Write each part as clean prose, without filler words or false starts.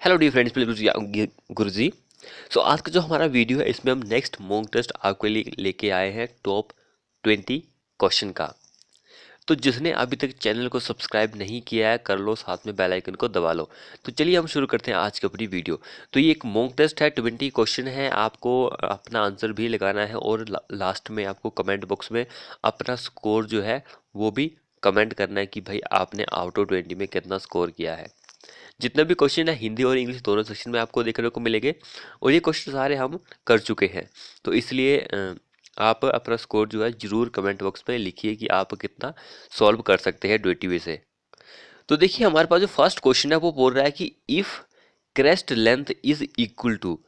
Hello D friends, please गुरुजी। सो आज का जो हमारा वीडियो है इसमें हम नेक्स्ट मॉक टेस्ट आपके लिए लेके आए हैं टॉप 20 क्वेश्चन का। तो जिसने अभी तक चैनल को सब्सक्राइब नहीं किया है कर लो, साथ में बेल आइकन को दबा लो। तो चलिए हम शुरू करते हैं आज की अपनी वीडियो। तो ये एक मॉक टेस्ट है, 20 क्वेश्चन है, आपको अपना आंसर भी लगाना है और लास्ट में आपको कमेंट बॉक्स में अपना स्कोर जो है वो भी कमेंट करना है कि भाई आपने आउट ऑफ 20 में कितना स्कोर किया है। जितना भी क्वेश्चन है हिंदी और इंग्लिश दोनों सेक्शन में आपको देखने को मिलेंगे और ये क्वेश्चन सारे हम कर चुके हैं। तो इसलिए आप अपना स्कोर जो है जरूर कमेंट बॉक्स में लिखिए कि आप कितना सॉल्व कर सकते हैं 20 से। तो देखिए हमारे पास जो फर्स्ट क्वेश्चन है वो बोल रहा है कि if crest length is equal to,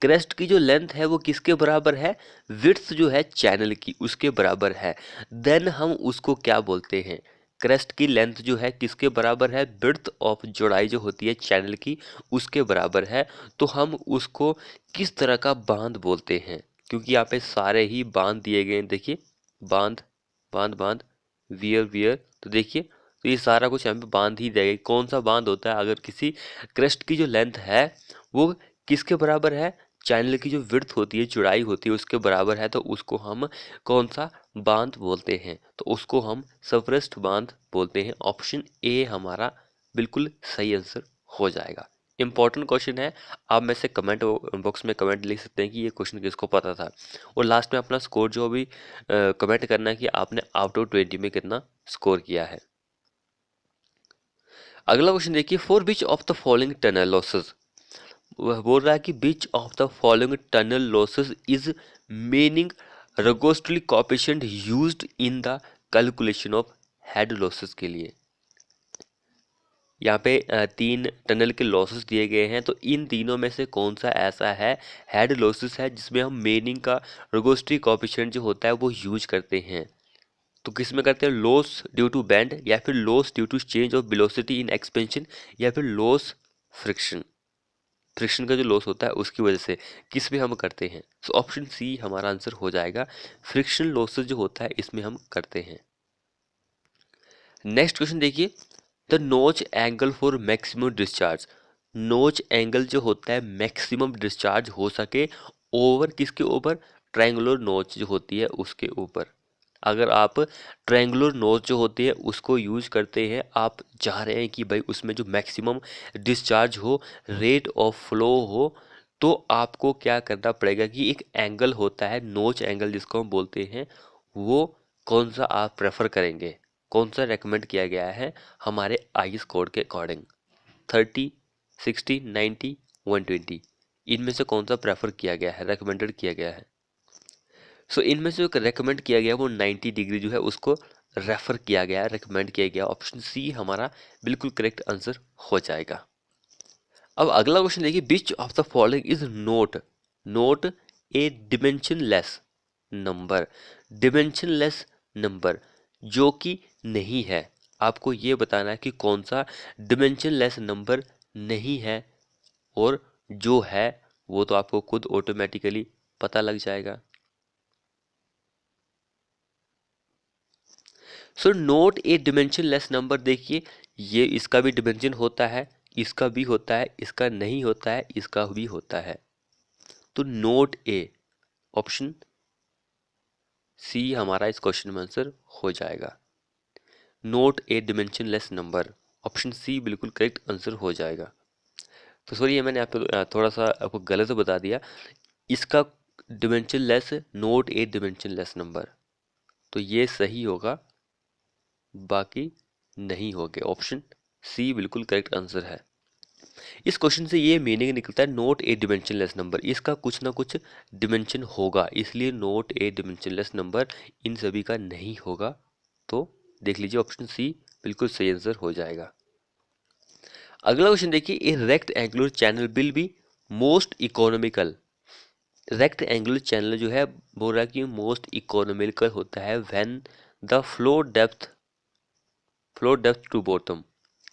crest की जो लेंथ है वो किसके बराबर है, विड्थ जो है चैनल की उसके बराबर है, देन हम उसको क्या बोलते हैं। क्रेस्ट की लेंथ जो है किसके बराबर है, विड्थ ऑफ जोड़ाई जो होती है चैनल की उसके बराबर है, तो हम उसको किस तरह का बांध बोलते हैं। क्योंकि यहाँ पे सारे ही बांध दिए गए हैं, देखिए बांध बांध बांध, वियर वियर। तो देखिए तो ये सारा कुछ यहाँ पे बांध ही देगा। कौन सा बांध होता है, अगर किसी क्रेस्ट की जो लेंथ है वो किसके बराबर है, चैनल की जो विड्थ होती है चौड़ाई होती है उसके बराबर है, तो उसको हम कौन सा बांध बोलते हैं, तो उसको हम सफरेस्ट बांध बोलते हैं। ऑप्शन ए हमारा बिल्कुल सही आंसर हो जाएगा। इंपॉर्टेंट क्वेश्चन है, आप में से कमेंट बॉक्स में कमेंट लिख सकते हैं कि ये क्वेश्चन किसको पता था, और लास्ट में अपना स्कोर जो भी कमेंट करना है कि आपने आउट ऑफ 20 में कितना स्कोर किया है। अगला क्वेश्चन देखिए, for which of the following tunnel losses, वह बोल रहा है कि which of the following tunnel losses is Manning रगोस्टली coefficient used in the calculation of head losses के लिए। यहाँ पे तीन टनल के लॉसेस दिए गए हैं, तो इन तीनों में से कौन सा ऐसा है हेड लॉसेस है जिसमें हम मीनिंग का रगोस्टली कोएफिशिएंट जो होता है वो यूज करते हैं। तो किस में करते हैं, लॉस ड्यू टू बेंड, या फिर loss due to change of velocity in expansion, या फिर लॉस फ्रिक्शन, फ्रिक्शन का जो लॉस होता है उसकी वजह से किस में हम करते हैं। सो ऑप्शन सी हमारा आंसर हो जाएगा, फ्रिक्शन लॉसेस जो होता है इसमें हम करते हैं। नेक्स्ट क्वेश्चन देखिए, द नोच एंगल फॉर मैक्सिमम डिस्चार्ज, नोच एंगल जो होता है मैक्सिमम डिस्चार्ज हो सके ओवर किसके ऊपर, ट्रायंगुलर नोच जो होती है उसके ऊपर। अगर आप ट्रायंगुलर नोच जो होती है उसको यूज करते हैं, आप चाह रहे हैं कि भाई उसमें जो मैक्सिमम डिस्चार्ज हो, रेट ऑफ फ्लो हो, तो आपको क्या करना पड़ेगा कि एक एंगल होता है नोच एंगल जिसको हम बोलते हैं, वो कौन सा आप प्रेफर करेंगे, कौन सा रेकमेंड किया गया है हमारे आईएस कोड के अकॉर्डिंग। 30, 60, 90, 120, इनमें से कौन सा प्रेफर किया गया है, रेकमेंडेड किया गया है। सो इनमें से जो रेकमेंड किया गया वो 90 डिग्री जो है उसको रेफर किया गया, रेकमेंड किया गया। ऑप्शन सी हमारा बिल्कुल करेक्ट आंसर हो जाएगा। अब अगला क्वेश्चन देखिए, which of the following is not not a dimensionless number, dimensionless number जो कि नहीं है, आपको ये बताना है कि कौन सा डिमेंशनलेस नंबर नहीं है, और जो है वो तो आपको खुद ऑटोमेटिकली पता लग जाएगा। So note a dimensionless number, देखिए ये इसका भी डिमेंशन होता है, इसका भी होता है, इसका नहीं होता है, इसका भी होता है। तो नोट ए, ऑप्शन सी हमारा इस क्वेश्चन में आंसर हो जाएगा। Note a dimensionless number, option C बिल्कुल करेक्ट आंसर हो जाएगा। तो सॉरी ये मैंने आपको थोड़ा सा आपको गलत बता दिया, इसका डिमेंशनलेस, नोट ए डिमेंशनलेस नंबर, तो ये सही होगा, बाकी नहीं हो गए। ऑप्शन सी बिल्कुल करेक्ट आंसर है। इस क्वेश्चन से ये मीनिंग निकलता है नोट ए डिमेंशनलेस नंबर, इसका कुछ ना कुछ डिमेंशन होगा, इसलिए note a dimensionless number in सभी का नहीं होगा। तो देख लीजिए ऑप्शन सी बिल्कुल सही आंसर हो जाएगा। अगला क्वेश्चन देखिए, a rectangular channel will be most economical, rectangular channel जो है बोल रहा है कि मोस्ट इकोनॉमिकल होता है when the flow depth to bottom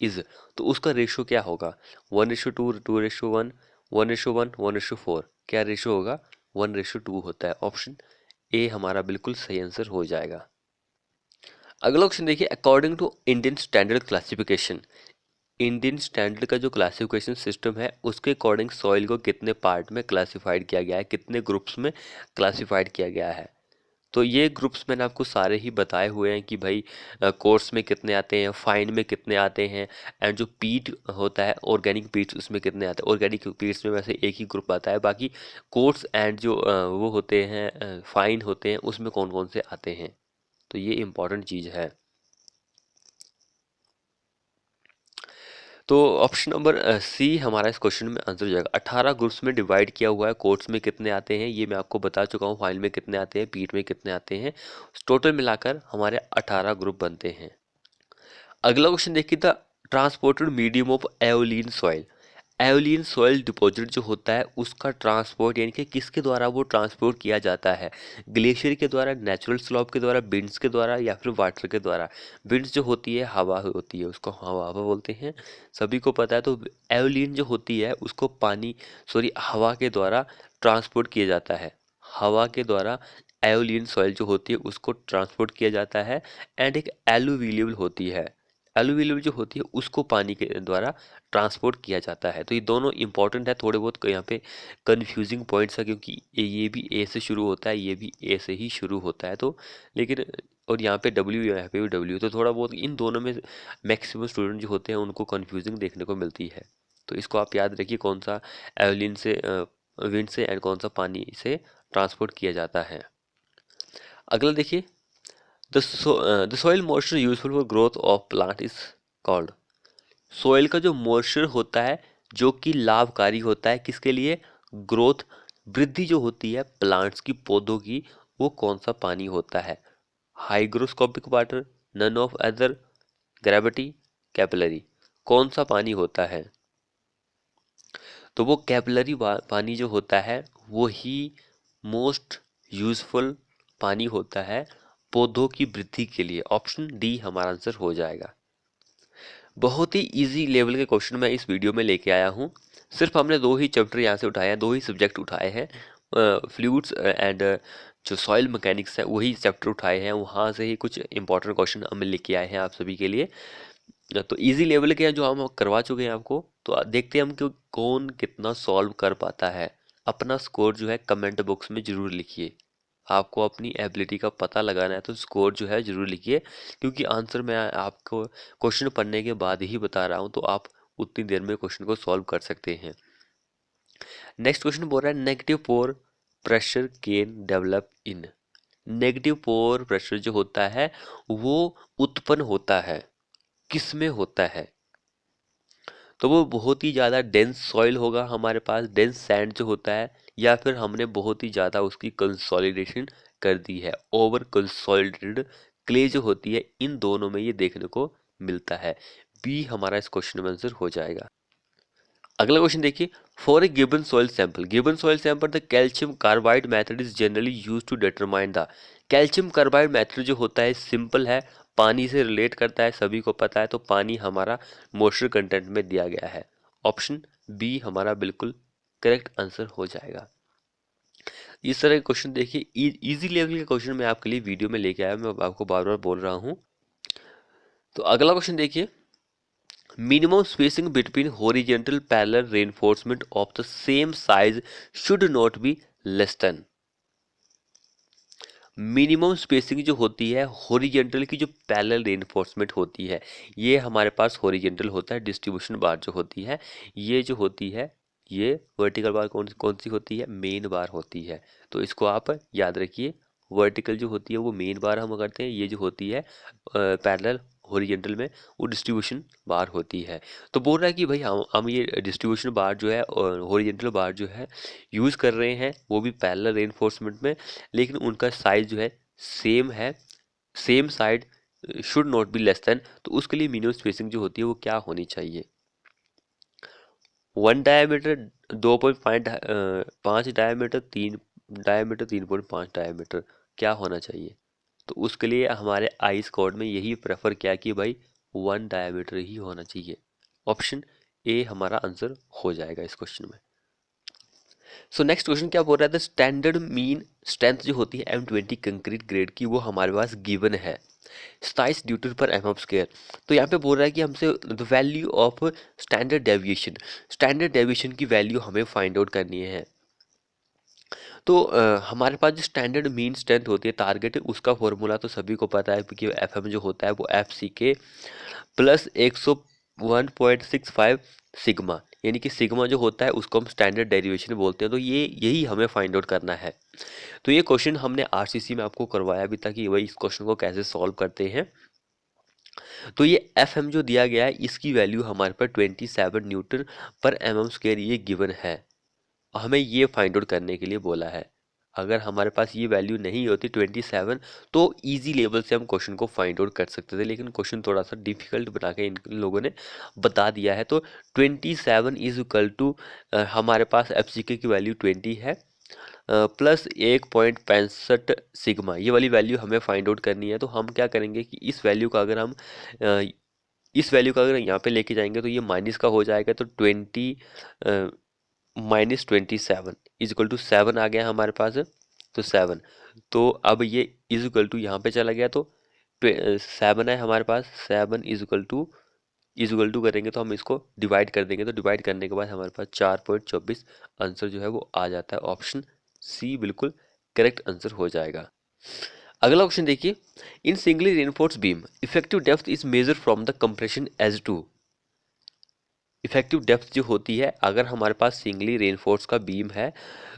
is, तो उसका रेशो क्या होगा, 1:2, 2:1, 1:1, 1:4, क्या रेशो होगा, 1:2 होता है। ऑप्शन ए हमारा बिल्कुल सही आंसर हो जाएगा। अगला क्वेश्चन देखिए, according to Indian standard classification, Indian standard का जो क्लासिफिकेशन सिस्टम है उसके अकॉर्डिंग सॉइल को कितने पार्ट में क्लासिफाइड किया गया है, कितने ग्रुप्स में क्लासिफाइड किया गया है। तो ये ग्रुप्स मैंने आपको सारे ही बताए हुए हैं कि भाई कोर्स में कितने आते हैं, फाइन में कितने आते हैं, एंड जो पीट होता है ऑर्गेनिक पीट्स उसमें कितने आते हैं। ऑर्गेनिक पीट्स में वैसे एक ही ग्रुप आता है, बाकी कोर्स एंड जो वो होते हैं फाइन होते हैं उसमें कौन कौन से आते हैं। तो ये इंपॉर्टेंट चीज़ है। तो ऑप्शन नंबर सी हमारा इस क्वेश्चन में आंसर हो जाएगा। 18 ग्रुप्स में डिवाइड किया हुआ है। कोर्ट्स में कितने आते हैं ये मैं आपको बता चुका हूँ, फाइल में कितने आते हैं, पीठ में कितने आते हैं। टोटल मिलाकर हमारे 18 ग्रुप बनते हैं। अगला क्वेश्चन देखिए, the transported medium of aeolian soil. Aeolian soil deposit जो होता है उसका ट्रांसपोर्ट यानी कि किसके द्वारा वो ट्रांसपोर्ट किया जाता है। ग्लेशियर के द्वारा, नेचुरल स्लॉप के द्वारा, विंड्स के द्वारा, या फिर वाटर के द्वारा। विंड्स जो होती है हवा होती है, उसको हवा बोलते हैं, सभी को पता है। तो एओलियन जो होती है उसको हवा के द्वारा ट्रांसपोर्ट किया जाता है। हवा के द्वारा एओलियन सॉइल जो होती है उसको ट्रांसपोर्ट किया जाता है। एंड एक एलुवियल होती है, एलुवियल जो होती है उसको पानी के द्वारा ट्रांसपोर्ट किया जाता है। तो ये दोनों इंपॉर्टेंट है। थोड़े बहुत यहाँ पे कंफ्यूजिंग पॉइंट्स है क्योंकि ये भी ए से शुरू होता है, ये भी ए से ही शुरू होता है। तो लेकिन और यहाँ पे डब्ल्यू, यहाँ पे भी डब्ल्यू, तो थोड़ा बहुत इन दोनों में मैक्सिमम स्टूडेंट जो होते हैं उनको कंफ्यूजिंग देखने को मिलती है। तो इसको आप याद रखिए, कौन सा एवलिन से विंड से एंड कौन सा पानी से ट्रांसपोर्ट किया जाता है। अगला देखिए, the soil moisture useful for growth of plant is called. Soil का जो मॉइस्चर होता है जो कि लाभकारी होता है किसके लिए, ग्रोथ, वृद्धि जो होती है प्लांट्स की, पौधों की, वो कौन सा पानी होता है। Hygroscopic water, none of other, gravity, capillary, कौन सा पानी होता है। तो वो कैपिलरी पानी जो होता है वो ही मोस्ट यूजफुल पानी होता है पौधों की वृद्धि के लिए। ऑप्शन डी हमारा आंसर हो जाएगा। बहुत ही इजी लेवल के क्वेश्चन मैं इस वीडियो में लेके आया हूँ। सिर्फ हमने दो ही चैप्टर यहाँ से उठाए हैं, दो ही सब्जेक्ट उठाए हैं, फ्लूइड्स एंड जो सॉइल मैकेनिक्स है वही चैप्टर उठाए हैं। वहाँ से ही कुछ इंपॉर्टेंट क्वेश्चन हम लेके आए हैं आप सभी के लिए। तो इजी लेवल के हैं जो हम करवा चुके हैं आपको। तो देखते हैं हम कि कौन कितना सॉल्व कर पाता है। अपना स्कोर जो है कमेंट बॉक्स में ज़रूर लिखिए। आपको अपनी एबिलिटी का पता लगाना है तो स्कोर जो है ज़रूर लिखिए, क्योंकि आंसर मैं आपको क्वेश्चन पढ़ने के बाद ही बता रहा हूँ, तो आप उतनी देर में क्वेश्चन को सॉल्व कर सकते हैं। नेक्स्ट क्वेश्चन बोल रहा है, negative pore pressure can develop in. Negative pore pressure जो होता है वो उत्पन्न होता है, किस में होता है। तो वो बहुत ही ज़्यादा डेंस सॉइल होगा हमारे पास, डेंस सैंड जो होता है, या फिर हमने बहुत ही ज़्यादा उसकी कंसोलिडेशन कर दी है, ओवर कंसोलिडेटेड क्ले जो होती है। इन दोनों में ये देखने को मिलता है। बी हमारा इस क्वेश्चन में आंसर हो जाएगा। अगला क्वेश्चन देखिए, for a given soil sample, given soil sample the calcium carbide method is generally use to determine the. Calcium carbide method जो होता है सिंपल है, पानी से रिलेट करता है, सभी को पता है। तो पानी हमारा मॉइस्चर कंटेंट में दिया गया है। ऑप्शन बी हमारा बिल्कुल करेक्ट आंसर हो जाएगा। इस तरह के क्वेश्चन देखिए, इजी लेवल के क्वेश्चन मैं आपके लिए वीडियो में लेके आया, मैं आपको बार बार बोल रहा हूँ। तो अगला क्वेश्चन देखिए, minimum spacing between horizontal parallel reinforcement of the same size should not be less than। Minimum spacing जो होती है हॉरिजेंटल की, जो पैरेलल रेनफोर्समेंट होती है, ये हमारे पास हॉरिजेंटल होता है। डिस्ट्रीब्यूशन बार जो होती है, ये जो होती है, ये वर्टिकल बार कौन कौन सी होती है, मेन बार होती है। तो इसको आप याद रखिए, वर्टिकल जो होती है वो मेन बार हम करते हैं, ये जो होती है पैरेलल हॉरिजेंटल में वो डिस्ट्रीब्यूशन बार होती है। तो बोल रहा है कि भाई हम ये डिस्ट्रीब्यूशन बार जो है और हॉरिजेंटल बार जो है यूज़ कर रहे हैं वो भी पैरेलल रेनफोर्समेंट में, लेकिन उनका साइज जो है सेम है, same side should not be less than. तो उसके लिए मिनिमम स्पेसिंग जो होती है वो क्या होनी चाहिए। 1 डायमीटर, 2.5 डायमीटर, 3 डायमीटर, 3.5 डायमीटर, क्या होना चाहिए। तो उसके लिए हमारे आई स्क्वाड में यही प्रेफर किया कि भाई 1 डायमीटर ही होना चाहिए। ऑप्शन ए हमारा आंसर हो जाएगा इस क्वेश्चन में। सो नेक्स्ट क्वेश्चन क्या बोल रहा है, स्टैंडर्ड मीन स्ट्रेंथ जो होती है M20 कंक्रीट ग्रेड की वो हमारे पास गिवन है। 27 न्यूटन पर एम स्क्वायर। तो यहाँ पे बोल रहा है कि हमसे the value of standard deviation की वैल्यू हमें फाइंड आउट करनी है। तो हमारे पास जो स्टैंडर्ड मीन स्ट्रेंथ होती है टारगेट, उसका फॉर्मूला तो सभी को पता है कि एफ एम जो होता है वो एफ सी के प्लस 101.65 सिग्मा, यानी कि सिग्मा जो होता है उसको हम स्टैंडर्ड डेरिवेशन बोलते हैं। तो ये यही हमें फाइंड आउट करना है। तो ये क्वेश्चन हमने आरसीसी में आपको करवाया अभी तक, कि वही इस क्वेश्चन को कैसे सॉल्व करते हैं। तो ये एफ एम जो दिया गया है इसकी वैल्यू हमारे पास 27 न्यूटन पर एम एम स्क्वायर ये गिवन है। हमें ये फाइंड आउट करने के लिए बोला है। अगर हमारे पास ये वैल्यू नहीं होती 27, तो इजी लेवल से हम क्वेश्चन को फाइंड आउट कर सकते थे, लेकिन क्वेश्चन थोड़ा सा डिफिकल्ट बना के इन लोगों ने बता दिया है। तो 27 इज इक्वल टू हमारे पास एफ सी के की वैल्यू 20 है प्लस 1.65 सिग्मा, ये वाली वैल्यू हमें फाइंड आउट करनी है। तो हम क्या करेंगे कि इस वैल्यू का अगर हम यहाँ पे लेके जाएंगे तो ये माइनस का हो जाएगा। तो 20 माइनस 27 इज इक्वल टू 7 आ गया हमारे पास। तो 7, तो अब ये इज इक्वल टू यहाँ पे चला गया। तो 7 है हमारे पास, 7 इज इक्वल टू करेंगे तो हम इसको डिवाइड कर देंगे। तो डिवाइड करने के बाद हमारे पास 4.24 आंसर जो है वो आ जाता है। ऑप्शन सी बिल्कुल करेक्ट आंसर हो जाएगा। अगला ऑप्शन देखिए, in singly reinforced beam effective depth is measured from the compression edge to. Effective depth जो होती है, अगर हमारे पास सिंगली रेनफोर्स का बीम है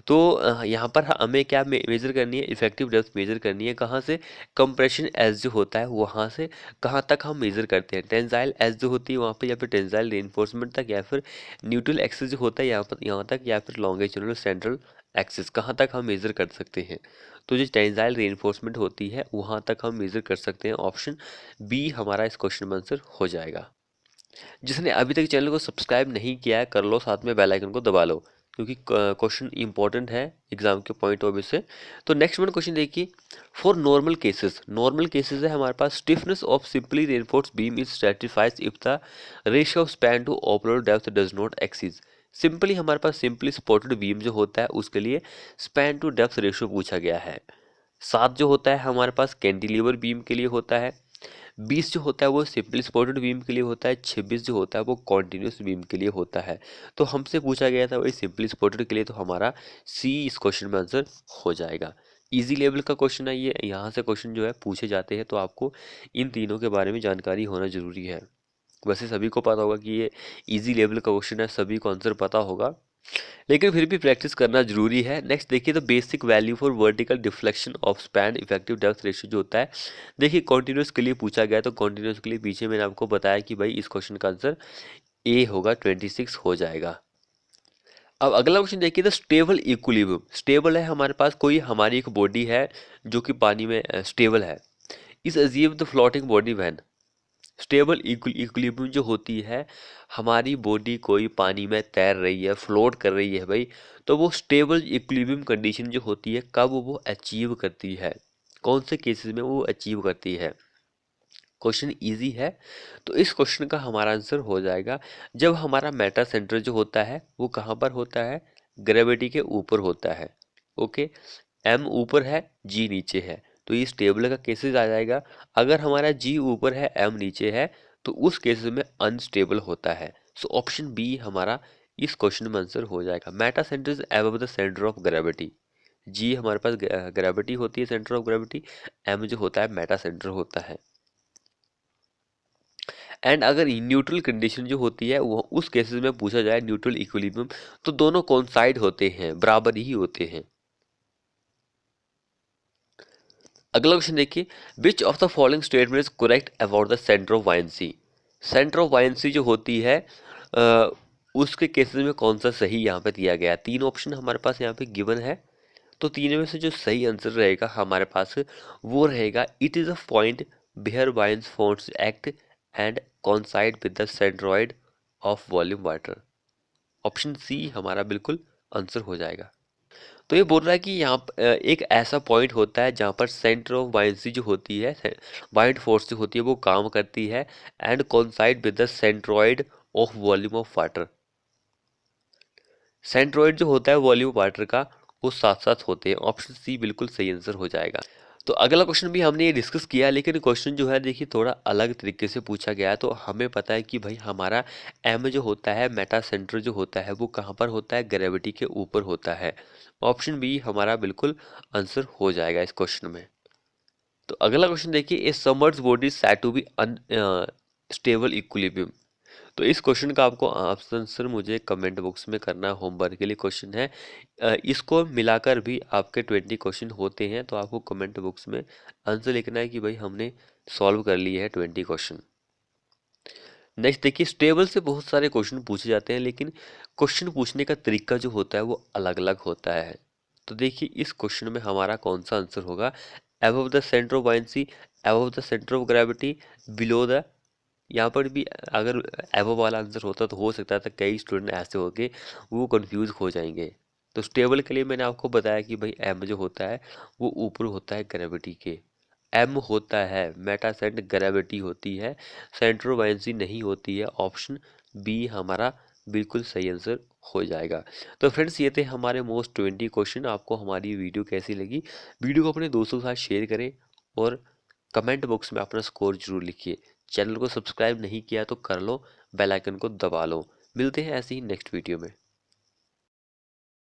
तो यहाँ पर हमें क्या मेजर करनी है, इफेक्टिव डेप्थ मेजर करनी है। कहाँ से? कंप्रेशन एज जो होता है वहाँ से कहाँ तक हम मेजर करते हैं। टेंसाइल एज जो होती है वहाँ पे, या फिर टेंसाइल रेनफोर्समेंट तक, या फिर न्यूट्रल एक्सिस जो होता है यहाँ तक, या फिर लॉन्गिट्यूडनल सेंट्रल एक्सिस, कहाँ तक हम मेजर कर सकते हैं। तो जो टेंसाइल रेनफोर्समेंट होती है वहाँ तक हम मेजर कर सकते हैं। ऑप्शन बी हमारा इस क्वेश्चन में आंसर हो जाएगा। जिसने अभी तक चैनल को सब्सक्राइब नहीं किया है कर लो, साथ में बेल आइकन को दबा लो, क्योंकि क्वेश्चन इंपॉर्टेंट है एग्जाम के पॉइंट ऑफ व्यू से। तो नेक्स्ट वन क्वेश्चन देखिए, फॉर नॉर्मल केसेस है हमारे पास, stiffness of simply reinforced beam is stratifies if the ratio of span to overall depth does not exceed. Simply हमारे पास सिंपली सपोर्टेड बीम जो होता है उसके लिए स्पैन टू डेप्थ रेशियो पूछा गया है। 7 जो होता है हमारे पास कैंटिलीवर बीम के लिए होता है, 20 जो होता है वो सिंपली सपोर्टेड बीम के लिए होता है, 26 जो होता है वो कॉन्टिन्यूस बीम के लिए होता है। तो हमसे पूछा गया था वही सिंपली सपोर्टेड के लिए, तो हमारा सी इस क्वेश्चन में आंसर हो जाएगा। इजी लेवल का क्वेश्चन है ये, यहाँ से क्वेश्चन जो है पूछे जाते हैं, तो आपको इन तीनों के बारे में जानकारी होना जरूरी है। वैसे सभी को पता होगा कि ये इजी लेवल का क्वेश्चन है, सभी को आंसर पता होगा, लेकिन फिर भी प्रैक्टिस करना जरूरी है। नेक्स्ट देखिए, तो basic value for vertical deflection of span effective depth ratio जो होता है, देखिए कॉन्टिन्यूस के लिए पूछा गया, तो कॉन्टिन्यूस के लिए पीछे मैंने आपको बताया कि भाई इस क्वेश्चन का आंसर ए होगा, 26 हो जाएगा। अब अगला क्वेश्चन देखिए, तो स्टेबल इक्विलिब्रियम, स्टेबल है हमारे पास, कोई हमारी एक बॉडी है जो कि पानी में स्टेबल है। इस अजीब the floating body when, stable equilibrium जो होती है, हमारी बॉडी कोई पानी में तैर रही है, फ्लोट कर रही है भाई, तो वो स्टेबल इक्विलिब्रियम कंडीशन जो होती है कब वो अचीव करती है, कौन से केसेस में वो अचीव करती है। क्वेश्चन इजी है, तो इस क्वेश्चन का हमारा आंसर हो जाएगा जब हमारा मेटा सेंटर जो होता है वो कहाँ पर होता है, ग्रेविटी के ऊपर होता है। ओके, एम ऊपर है, जी नीचे है, तो ये स्टेबल का केसेस आ जाएगा। अगर हमारा जी ऊपर है, एम नीचे है, तो उस केसेस में अनस्टेबल होता है। सो ऑप्शन बी हमारा इस क्वेश्चन में आंसर हो जाएगा। Meta centre is above the centre of gravity, जी हमारे पास ग्रेविटी होती है, सेंटर ऑफ ग्रेविटी, एम जो होता है मेटा सेंटर होता है। एंड अगर न्यूट्रल कंडीशन जो होती है वो उस केसेस में पूछा जाए, न्यूट्रल इक्विलिब्रियम, तो दोनों कोइंसाइड होते हैं, बराबर ही होते हैं। अगला क्वेश्चन देखिए, which of the following statement is correct about the centre of buoyancy. Centre of buoyancy जो होती है उसके केसेस में कौन सा सही यहाँ पे दिया गया है। 3 ऑप्शन हमारे पास यहाँ पे गिवन है, तो तीनों में से जो सही आंसर रहेगा हमारे पास वो रहेगा, it is a point where वायंस force act and coincide with the centroid of volume water. Option C हमारा बिल्कुल आंसर हो जाएगा। तो ये बोल रहा है कि यहाँ एक ऐसा पॉइंट होता है जहाँ पर सेंटर ऑफ बायंसी जो होती है, बाइंड फोर्स जो होती है वो काम करती है, and coincide with the centroid of volume of water. Centroid जो होता है वॉल्यूम वाटर का, वो साथ साथ होते हैं। ऑप्शन सी बिल्कुल सही आंसर हो जाएगा। तो अगला क्वेश्चन भी हमने ये डिस्कस किया, लेकिन क्वेश्चन जो है देखिए थोड़ा अलग तरीके से पूछा गया है। तो हमें पता है कि भाई हमारा एम जो होता है, मेटा सेंटर जो होता है वो कहाँ पर होता है, ग्रेविटी के ऊपर होता है। ऑप्शन बी हमारा बिल्कुल आंसर हो जाएगा इस क्वेश्चन में। तो अगला क्वेश्चन देखिए, a submerge body said to be unstable equilibrium. तो इस क्वेश्चन का आपको आंसर मुझे कमेंट बॉक्स में करना है, होमवर्क के लिए क्वेश्चन है। इसको मिलाकर भी आपके 20 क्वेश्चन होते हैं, तो आपको कमेंट बॉक्स में आंसर लिखना है कि भाई हमने सॉल्व कर लिए है 20 क्वेश्चन। नेक्स्ट देखिए, स्टेबल से बहुत सारे क्वेश्चन पूछे जाते हैं, लेकिन क्वेश्चन पूछने का तरीका जो होता है वो अलग अलग होता है। तो देखिए इस क्वेश्चन में हमारा कौन सा आंसर होगा, above the centre of buoyancy, above the centre of gravity, below the. यहाँ पर भी अगर एबव वाला आंसर होता तो हो सकता था कई स्टूडेंट ऐसे होके वो कंफ्यूज हो जाएंगे। तो स्टेबल के लिए मैंने आपको बताया कि भाई एम जो होता है वो ऊपर होता है ग्रेविटी के, एम होता है मेटा सेंट, ग्रेविटी होती है, सेंटर ऑफ बायनेंसी नहीं होती है। ऑप्शन बी हमारा बिल्कुल सही आंसर हो जाएगा। तो फ्रेंड्स ये थे हमारे मोस्ट 20 क्वेश्चन। आपको हमारी वीडियो कैसी लगी, वीडियो को अपने दोस्तों के साथ शेयर करें और कमेंट बॉक्स में अपना स्कोर जरूर लिखिए। चैनल को सब्सक्राइब नहीं किया तो कर लो, बेल आइकन को दबा लो। मिलते हैं ऐसे ही नेक्स्ट वीडियो में।